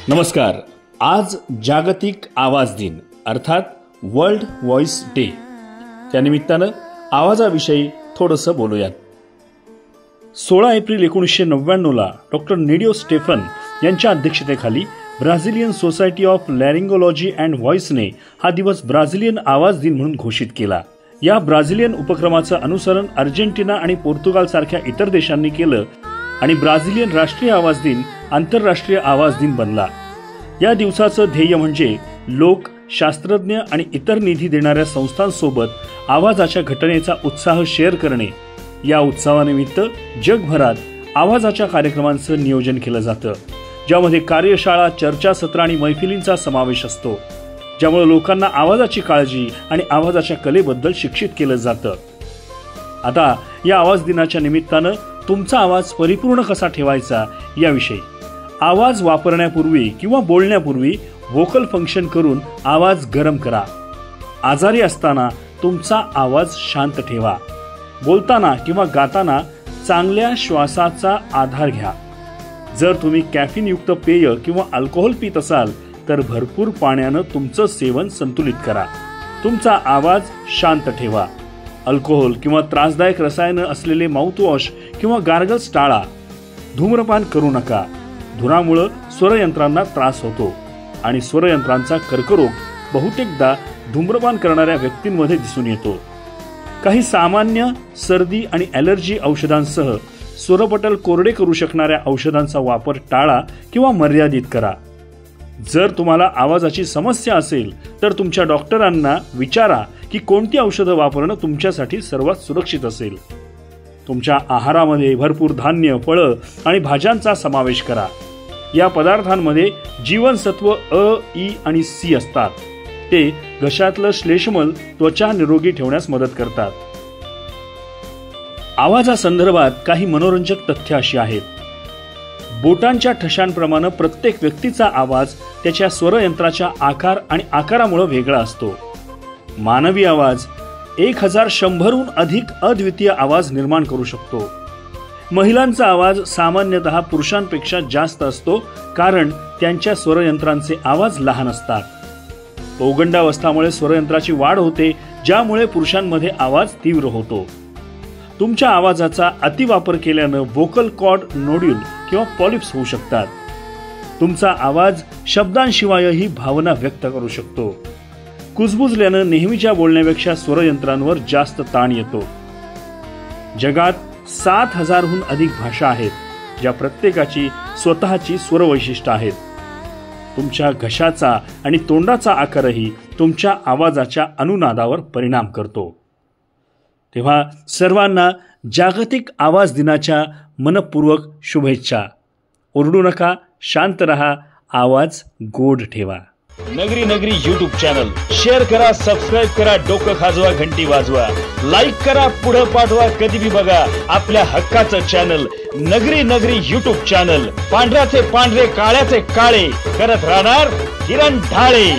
नमस्कार। आज जागतिक आवाज दिन अर्थात वर्ल्ड व्हॉइस डे। त्यानिमित्तानं आवाजाविषयी थोडंसं बोलूयात। 16 एप्रिल 1999 ला डॉक्टर नेडिओ स्टेफन यांच्या अध्यक्षतेखाली ब्राझिलियन सोसायटी ऑफ लॅरिंगोलॉजी अँड व्हॉइसने हा दिवस ब्राझिलियन आवाज दिन म्हणून घोषित केला। या ब्राझिलियन उपक्रमाचं अनुसरण अर्जेंटिना आणि पोर्तुगाल सारख्या इतर देशांनी केलं आणि ब्राझिलियन राष्ट्रीय आवाज दिन आंतरराष्ट्रीय आवाज दिन बनला। या दिवसाचं ध्येय म्हणजे लोक, शास्त्रज्ञ आणि इतर निधी देणाऱ्या संस्थांसोबत आवाजाच्या घटनेचा उत्साह शेअर करणे। या उत्सवानिमित्त जगभरात आवाजाच्या कार्यक्रमांचं नियोजन केलं जातं, ज्यामध्ये कार्यशाळा, चर्चासत्र आणि मैफिलींचा समावेश असतो, ज्यामुळे लोकांना आवाजाची काळजी आणि आवाजाच्या कलेबद्दल शिक्षित केलं जातं। आता या आवाज दिनाच्या निमित्तानं तुमचा आवाज परिपूर्ण कसा ठेवायचा याविषयी, आवाज वापरण्यापूर्वी किंवा बोलण्यापूर्वी व्होकल फंक्शन करून आवाज गरम करा। आजारी असताना तुमचा आवाज शांत ठेवा। बोलताना किंवा गाताना चांगल्या श्वासाचा आधार घ्या। जर तुम्ही कॅफीन युक्त पेय किंवा अल्कोहोल पीत असाल तर भरपूर पाण्यानं तुमचं सेवन संतुलित करा। तुमचा आवाज शांत ठेवा। अल्कोहोल किंवा त्रासदायक रसायनं असलेले माउथवॉश किंवा गार्गल्स टाळा। धूम्रपान करू नका। धुरामुळे स्वरयंत्रांना त्रास होतो आणि स्वरयंत्रांचा कर्करोग बहुतेकदा धूम्रपान करणाऱ्या व्यक्तींमध्ये दिसून येतो। काही सामान्य सर्दी आणि ॲलर्जी औषधांसह स्वरपटल कोरडे करू शकणाऱ्या औषधांचा वापर टाळा किंवा मर्यादित करा। जर तुम्हाला आवाजाची समस्या असेल तर तुमच्या डॉक्टरांना विचारा की कोणती औषधं वापरणं तुमच्यासाठी सर्वात सुरक्षित असेल। तुमच्या आहारामध्ये भरपूर धान्य, फळं आणि भाज्यांचा समावेश करा। या पदार्थांमध्ये जीवनसत्व अ, ई आणि सी असतात। ते घशातलं श्लेष्मल त्वचा निरोगी ठेवण्यास मदत करतात। आवाजासंदर्भात काही मनोरंजक तथ्य अशी आहेत। बोटांच्या ठशांप्रमाणे प्रत्येक व्यक्तीचा आवाज त्याच्या स्वरयंत्राच्या आकार आणि आकारामुळे वेगळा असतो। मानवी आवाज 1100हून अधिक अद्वितीय आवाज निर्माण करू शकतो। महिलांचा आवाज सामान्यतः पुरुषांपेक्षा जास्त असतो, कारण त्यांच्या स्वरयंत्रांचे आवाज लहान असतात। पौगंडावस्थामुळे स्वरयंत्राची वाढ होते, ज्यामुळे पुरुषांमध्ये आवाज तीव्र होतो। तुमच्या आवाजाचा अतिवापर केल्यानं व्होकल कॉर्ड नोड्यूल किंवा पॉलिप्स होऊ शकतात। तुमचा आवाज शब्दांशिवायही भावना व्यक्त करू शकतो। कुजबुजल्यानं नेहमीच्या बोलण्यापेक्षा स्वरयंत्रांवर जास्त ताण येतो। जगात 7000हून अधिक भाषा आहेत, ज्या प्रत्येकाची स्वतःची स्वरवैशिष्ट्ये आहेत। तुमच्या घशाचा आणि तोंडाचा आकारही तुमच्या आवाजाच्या अनुनादावर परिणाम करतो। तेव्हा सर्वांना जागतिक आवाज दिनाच्या मनपूर्वक शुभेच्छा। ओरडू नका, शांत रहा, आवाज गोड ठेवा। नगरी नगरी यूट्यूब चॅनल शेअर करा, सबस्क्राइब करा, डोकं खाजवा, घंटी वाजवा, लाईक करा, पुढे पाठवा, कधी भी बघा आपल्या हक्काचं चॅनल नगरी नगरी यूट्यूब चॅनल। पांढऱ्याचे पांढरे, काळ्याचे काळे करत राहणार किरण ढाळे।